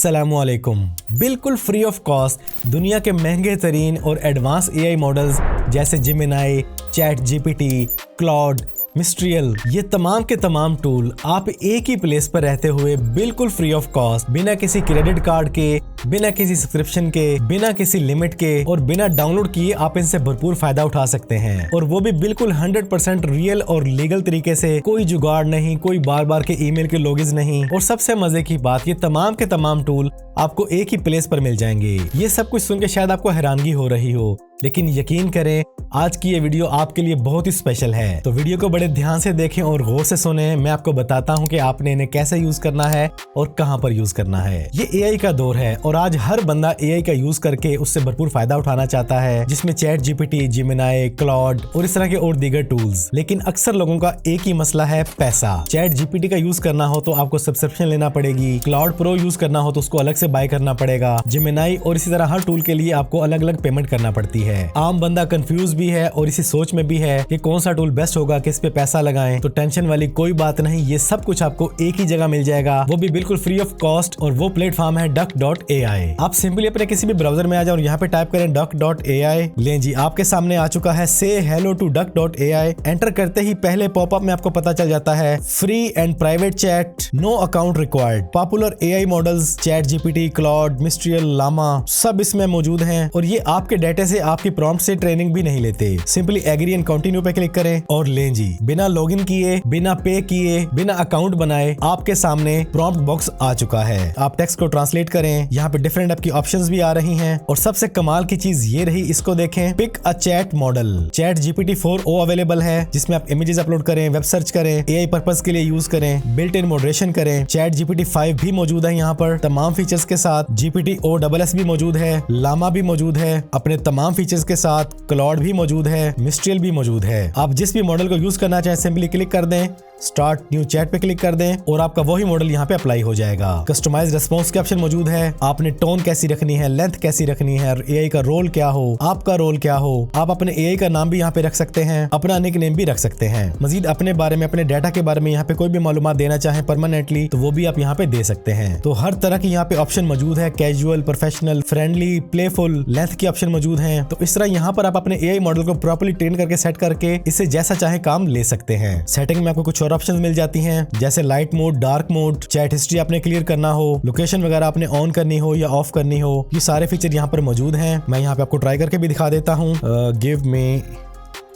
अस्सलामुअलैकुम। बिल्कुल free of cost दुनिया के महंगे तरीन और एडवांस एआई मॉडल्स जैसे जेमिनाई, चैट जीपीटी, क्लाउड, मिस्ट्रियल, ये तमाम के तमाम टूल आप एक ही प्लेस पर रहते हुए बिल्कुल फ्री ऑफ कॉस्ट, बिना किसी क्रेडिट कार्ड के, बिना किसी सब्सक्रिप्शन के, बिना किसी लिमिट के और बिना डाउनलोड किए आप इनसे भरपूर फायदा उठा सकते हैं। और वो भी बिल्कुल 100% रियल और लीगल तरीके से, कोई जुगाड़ नहीं, कोई बार बार के ईमेल के लॉगिन्स नहीं। और सबसे मजे की बात, ये तमाम के तमाम टूल आपको एक ही प्लेस पर मिल जाएंगे। ये सब कुछ सुन के शायद आपको हैरानगी हो रही हो, लेकिन यकीन करें आज की ये वीडियो आपके लिए बहुत ही स्पेशल है। तो वीडियो को बड़े ध्यान से देखें और गौर से सुने। मैं आपको बताता हूँ कि आपने इन्हें कैसे यूज करना है और कहां पर यूज करना है। ये एआई का दौर है और आज हर बंदा एआई का यूज करके उससे भरपूर फायदा उठाना चाहता है, जिसमें चैट जीपीटी, जेमिनाई, क्लाउड और इस तरह के और दीगर टूल्स। लेकिन अक्सर लोगों का एक ही मसला है, पैसा। चैट जीपीटी का यूज करना हो तो आपको सब्सक्रिप्शन लेना पड़ेगी, क्लाउड प्रो यूज करना हो तो उसको अलग से बाय करना पड़ेगा, जेमिनाई और इसी तरह हर टूल के लिए आपको अलग अलग पेमेंट करना पड़ती है। आम बंदा कंफ्यूज भी है और इसी सोच में भी है कि कौन सा टूल बेस्ट होगा, किस पे पैसा लगाएं। तो टेंशन वाली कोई बात नहीं, ये सब कुछ आपको एक ही जगह मिल जाएगा, वो भी बिल्कुल फ्री ऑफ कॉस्ट। और वो प्लेटफॉर्म है duck.ai। आप सिंपली अपने किसी भी ब्राउजर में आ जाओ और यहाँ पे टाइप करें duck.ai। लें जी, आपके सामने आ चुका है से हेलो टू duck.ai। एंटर करते ही पहले पॉपअप में आपको पता चल जाता है free and private chat, no account required. Popular AI models ChatGPT, Claude, Mistral, Llama सब इसमें मौजूद हैं और ये आपके डाटा से, आपकी प्रॉम्प्ट से ट्रेनिंग भी नहीं लेते। सिंपली एग्री एंड कंटिन्यू पे क्लिक करें और लें जी, बिना लॉगिन किए, बिना पे किए, बिना अकाउंट बनाए आपके सामने प्रॉम्प्ट बॉक्स आ चुका है। आप टेक्स्ट को ट्रांसलेट करें, यहाँ पे डिफरेंट ऐप की ऑप्शंस भी आ रही हैं और सबसे कमाल की चीज ये रही, इसको देखें, pick a chat model. ChatGPT 4o available है, जिसमें आप इमेजेस अपलोड करें, वेब सर्च करें, एआई पर्पस के लिए यूज करें, बिल्ट इन मॉडरेशन करें। चैट जीपीटी 5 भी मौजूद है यहाँ पर तमाम फीचर्स के साथ। जीपीटी OSS भी मौजूद है, लामा भी मौजूद है अपने तमाम फीचर्स के साथ, क्लाउड भी मौजूद है, मिस्ट्रियल भी मौजूद है। आप जिस भी मॉडल को यूज करना चाहें सिंपली क्लिक कर दें, स्टार्ट न्यू चैट पे क्लिक कर दें और आपका वही मॉडल यहाँ पे अप्लाई हो जाएगा। कस्टमाइज रिस्पॉन्स के ऑप्शन मौजूद है, आपने टोन कैसी रखनी है, लेंथ कैसी रखनी है, एआई का रोल क्या हो, आपका रोल क्या हो। आप अपने एआई का नाम भी यहाँ पे रख सकते हैं, अपना निक नेम भी रख सकते हैं। मजीद अपने बारे में, अपने डाटा के बारे में यहाँ पे कोई भी मालूमात देना चाहें परमानेंटली तो वो भी आप यहाँ पे दे सकते हैं। तो हर तरह की यहाँ पे ऑप्शन मौजूद है, casual, professional, friendly, playful, length की ऑप्शन मौजूद है। तो इस तरह यहाँ पर आप अपने एआई मॉडल को प्रॉपर्ली ट्रेन करके सेट करके इससे जैसा चाहे काम ले सकते हैं। सेटिंग में आपको कुछ और ऑप्शन मिल जाती हैं, जैसे light mode, dark mode, chat history आपने क्लियर करना हो, लोकेशन वगैरह आपने ऑन करनी हो या ऑफ करनी हो, ये सारे फीचर यहाँ पर मौजूद हैं। मैं यहाँ पे आपको ट्राई करके भी दिखा देता हूँ। Give me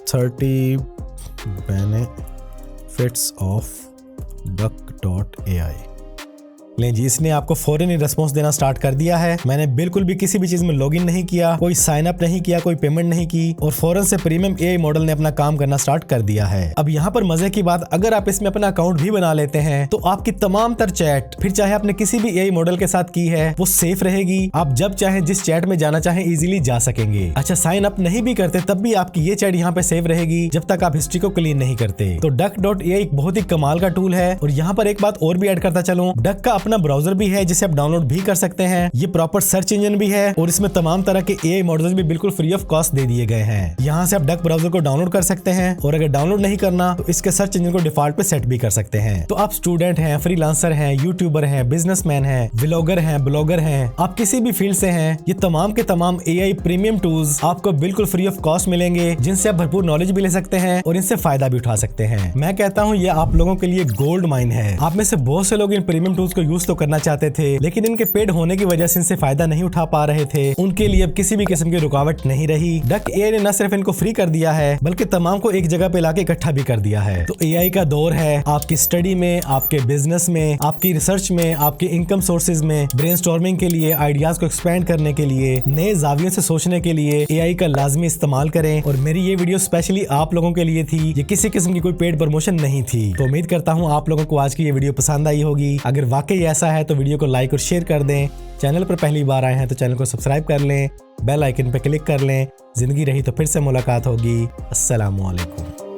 30 benefits of duck.ai। लें जी, इसने आपको फौरन ही रिस्पॉन्स देना स्टार्ट कर दिया है। मैंने बिल्कुल भी किसी भी चीज में लॉगिन नहीं किया, कोई साइन अप नहीं किया, कोई पेमेंट नहीं की और फौरन से प्रीमियम एआई मॉडल ने अपना काम करना स्टार्ट कर दिया है। अब यहाँ पर मजे की बात, अगर आप इसमें अपना अकाउंट भी बना लेते हैं तो आपकी तमाम तर चैट, फिर चाहे आपने किसी भी एआई मॉडल के साथ की है, वो सेफ रहेगी। आप जब चाहे जिस चैट में जाना चाहे इजीली जा सकेंगे। अच्छा, साइन अप नहीं भी करते तब भी आपकी ये चैट यहाँ पे सेव रहेगी जब तक आप हिस्ट्री को क्लीन नहीं करते। तो duck.ai एक बहुत ही कमाल का टूल है। और यहाँ पर एक बात और भी ऐड करता चलूं, डक का अपना ब्राउजर भी है जिसे आप डाउनलोड भी कर सकते हैं। ये प्रॉपर सर्च इंजन भी है और इसमें तमाम तरह के एआई मॉडल्स भी बिल्कुल फ्री ऑफ कॉस्ट दे दिए गए हैं। यहाँ से आप डक ब्राउजर को डाउनलोड कर सकते हैं और अगर डाउनलोड नहीं करना तो इसके सर्च इंजन को डिफॉल्ट पे सेट भी कर सकते हैं। तो आप स्टूडेंट हैं, फ्रीलांसर हैं, यूट्यूबर हैं, बिजनेसमैन हैं, व्लॉगर हैं, ब्लॉगर हैं, आप किसी भी फील्ड से हैं, ये तमाम के तमाम एआई प्रीमियम टूल्स आपको बिल्कुल फ्री ऑफ कॉस्ट मिलेंगे, जिनसे आप भरपूर नॉलेज भी ले सकते हैं और इनसे फायदा भी उठा सकते हैं। मैं कहता हूँ ये आप लोगों के लिए गोल्ड माइन है। आप में से बहुत से लोग इन प्रीमियम टूल्स को यूज तो करना चाहते थे, लेकिन इनके पेड होने की वजह से इनसे फायदा नहीं उठा पा रहे थे। उनके लिए अब किसी भी किस्म की रुकावट नहीं रही। duck.ai ने न सिर्फ इनको फ्री कर दिया है बल्कि तमाम को एक जगह पे लाके इकट्ठा भी कर दिया है। तो एआई का दौर है, आपकी स्टडी में, आपके बिजनेस में, आपकी रिसर्च में, आपके इनकम सोर्सेज में ब्रेनस्टॉर्मिंग के लिए, आइडियाज को एक्सपेंड करने के लिए, नए जावियों से सोचने के लिए एआई का लाजमी इस्तेमाल करें। और मेरी ये वीडियो स्पेशली आप लोगों के लिए थी, ये किसी किस्म की कोई पेड प्रमोशन नहीं थी। तो उम्मीद करता हूँ आप लोगों को आज की ये वीडियो पसंद आई होगी। अगर वाकई ऐसा है तो वीडियो को लाइक और शेयर कर दें। चैनल पर पहली बार आए हैं तो चैनल को सब्सक्राइब कर लें, बेल आइकन पर क्लिक कर लें। जिंदगी रही तो फिर से मुलाकात होगी। अस्सलामुअलैकुम।